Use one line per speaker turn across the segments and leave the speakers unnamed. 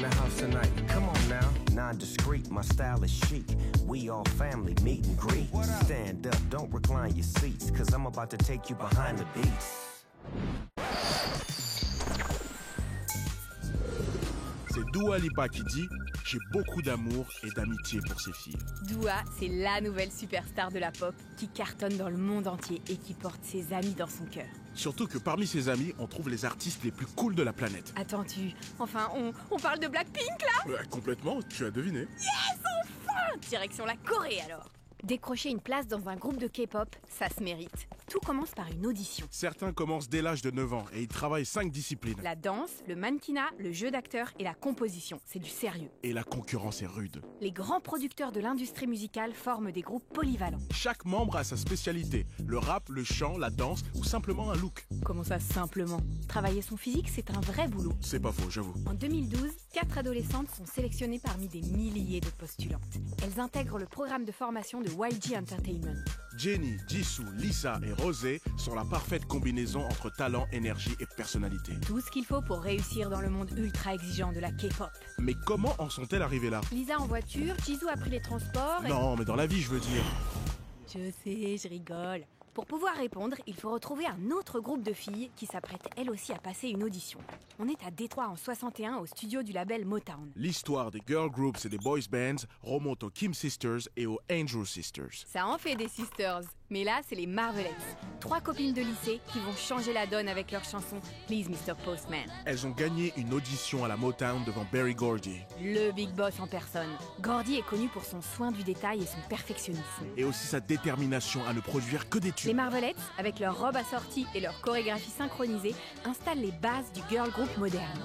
the house tonight. Come on now. Non-discreet, my style is chic. We all family, meet and greet. Stand up, don't recline your seats, cause I'm about to take you behind the beats.
C'est Dua Lipa qui dit « J'ai beaucoup d'amour et d'amitié pour ces filles ».
Dua, c'est la nouvelle superstar de la pop qui cartonne dans le monde entier et qui porte ses amis dans son cœur.
Surtout que parmi ses amis, on trouve les artistes les plus cool de la planète.
Attends-tu, enfin, on parle de Blackpink là?
Complètement, tu as deviné.
Yes, enfin! Direction la Corée alors. Décrocher une place dans un groupe de K-pop, ça se mérite. Tout commence par une audition.
Certains commencent dès l'âge de 9 ans et ils travaillent 5 disciplines.
La danse, le mannequinat, le jeu d'acteur et la composition, c'est du sérieux.
Et la concurrence est rude.
Les grands producteurs de l'industrie musicale forment des groupes polyvalents.
Chaque membre a sa spécialité, le rap, le chant, la danse ou simplement un look.
Comment ça, simplement? Travailler son physique, c'est un vrai boulot.
C'est pas faux, j'avoue.
En 2012, 4 adolescentes sont sélectionnées parmi des milliers de postulantes. Elles intègrent le programme de formation de YG Entertainment.
Jennie, Jisoo, Lisa et Rosé sont la parfaite combinaison entre talent, énergie et personnalité.
Tout ce qu'il faut pour réussir dans le monde ultra exigeant de la K-pop.
Mais comment en sont-elles arrivées là?
Lisa en voiture, Jisoo a pris les transports et...
Non, mais dans la vie, je veux dire.
Je sais, je rigole. Pour pouvoir répondre, il faut retrouver un autre groupe de filles qui s'apprêtent elles aussi à passer une audition. On est à Détroit en 61 au studio du label Motown.
L'histoire des girl groups et des boys bands remonte aux Kim Sisters et aux Angel Sisters.
Ça en fait des sisters, mais là c'est les Marvelettes. 3 copines de lycée qui vont changer la donne avec leur chanson Please Mr. Postman.
Elles ont gagné une audition à la Motown devant Berry Gordy.
Le big boss en personne. Gordy est connu pour son soin du détail et son perfectionnisme.
Et aussi sa détermination à ne produire que des tubes.
Les Marvelettes, avec leurs robes assorties et leur chorégraphie synchronisée, installent les bases du girl group moderne.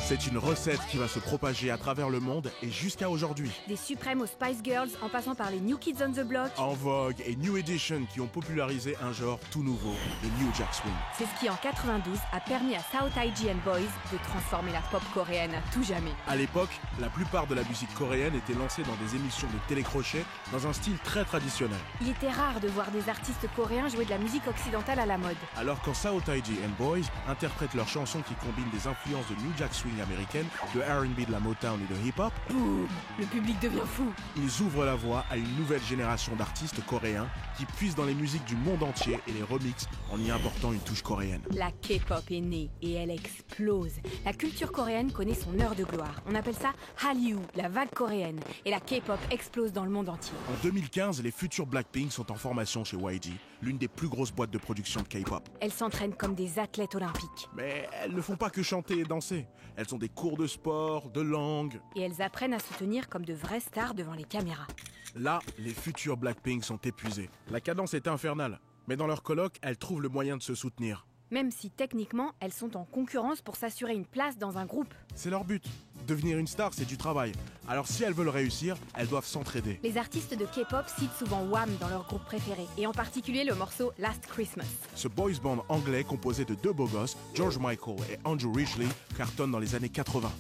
C'est une recette qui va se propager à travers le monde et jusqu'à aujourd'hui.
Des suprêmes aux Spice Girls, en passant par les New Kids on the Block,
En Vogue et New Edition qui ont popularisé un genre tout nouveau, le New Jack Swing.
c'est ce qui en 92 a permis à South IG and Boys de transformer la pop coréenne à tout jamais.
À l'époque, la plupart de la musique coréenne était lancée dans des émissions de télécrochet dans un style très traditionnel.
Il était rare de voir des artistes coréens jouer de la musique occidentale à la mode.
Alors quand South IG and Boys interprètent leurs chansons qui combinent des influences de New Jack Swing américaine, de R&B, de la Motown et de hip-hop,
Boum, le public devient fou.
ils ouvrent la voie à une nouvelle génération d'artistes coréens qui puisent dans les musiques du monde entier et les remixent en y important une touche coréenne.
La K-pop est née et elle explose. La culture coréenne connaît son heure de gloire. On appelle ça Hallyu, la vague coréenne. Et la K-pop explose dans le monde entier.
En 2015, les futurs Blackpink sont en formation chez YG, l'une des plus grosses boîtes de production de K-pop.
Elles s'entraînent comme des athlètes olympiques.
Mais elles ne font pas que chanter et danser. Elles ont des cours de sport, de langue.
Et elles apprennent à se tenir comme de vraies stars devant les caméras.
Là, les futurs Blackpink sont épuisés. La cadence est infernale. Mais dans leur colloque, elles trouvent le moyen de se soutenir.
Même si techniquement, elles sont en concurrence pour s'assurer une place dans un groupe.
C'est leur but. Devenir une star, c'est du travail. Alors si elles veulent réussir, elles doivent s'entraider.
Les artistes de K-pop citent souvent Wham dans leur groupe préféré, et en particulier le morceau Last Christmas.
Ce boys band anglais composé de 2 beaux gosses, George Michael et Andrew Ridgeley, cartonne dans les années 80.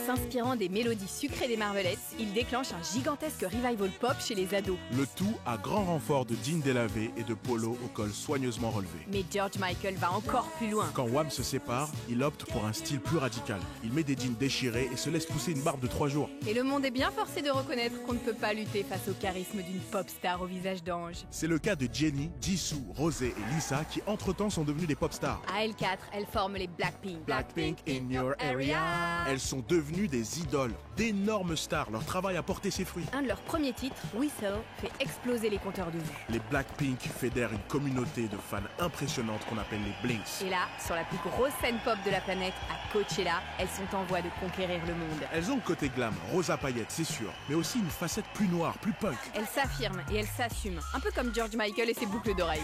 S'inspirant des mélodies sucrées des Marvelettes, il déclenche un gigantesque revival pop chez les ados.
Le tout à grand renfort de jeans délavés et de polos au col soigneusement relevé.
Mais George Michael va encore plus loin.
Quand Wham se sépare, il opte pour un style plus radical. Il met des jeans déchirés et se laisse pousser une barbe de 3 jours.
Et le monde est bien forcé de reconnaître qu'on ne peut pas lutter face au charisme d'une pop star au visage d'ange.
C'est le cas de Jennie, Jisoo, Rosé et Lisa qui entre-temps sont devenues des pop stars.
À L4, elles forment les Blackpink.
Blackpink in your area. Elles sont devenues des idoles, d'énormes stars. Leur travail a porté ses fruits.
Un de leurs premiers titres, Whistle, fait exploser les compteurs de vues.
Les Blackpink fédèrent une communauté de fans impressionnante qu'on appelle les Blinks.
Et là, sur la plus grosse scène pop de la planète, à Coachella, elles sont en voie de conquérir le monde.
Elles ont le côté glam, rosa paillettes, c'est sûr, mais aussi une facette plus noire, plus punk.
Elles s'affirment et elles s'assument, un peu comme George Michael et ses boucles d'oreilles.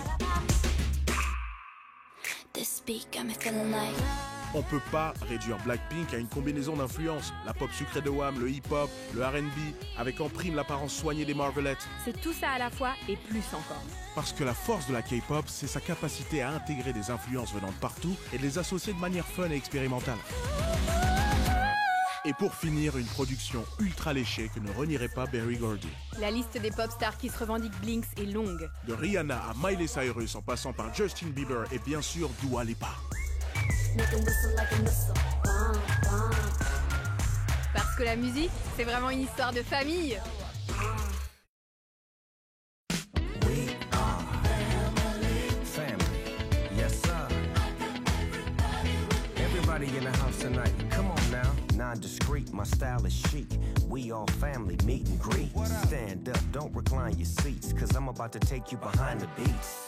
This beat got me feeling like
On peut pas réduire Blackpink à une combinaison d'influences. La pop sucrée de Wham, le hip-hop, le R&B, avec en prime l'apparence soignée des Marvelettes.
C'est tout ça à la fois et plus encore.
Parce que la force de la K-pop, c'est sa capacité à intégrer des influences venant de partout et de les associer de manière fun et expérimentale. Et pour finir, une production ultra léchée que ne renierait pas Berry Gordy.
La liste des pop stars qui se revendiquent Blinks est longue.
De Rihanna à Miley Cyrus en passant par Justin Bieber et bien sûr Dua Lipa.
Parce que la musique, c'est vraiment une histoire de famille.
We are family. Yes, sir. Everybody in the house tonight, come on now. Non-discreet, my style is chic. We all family, meet and greet. Stand up, don't recline your seats, cause I'm about to take you behind the beats.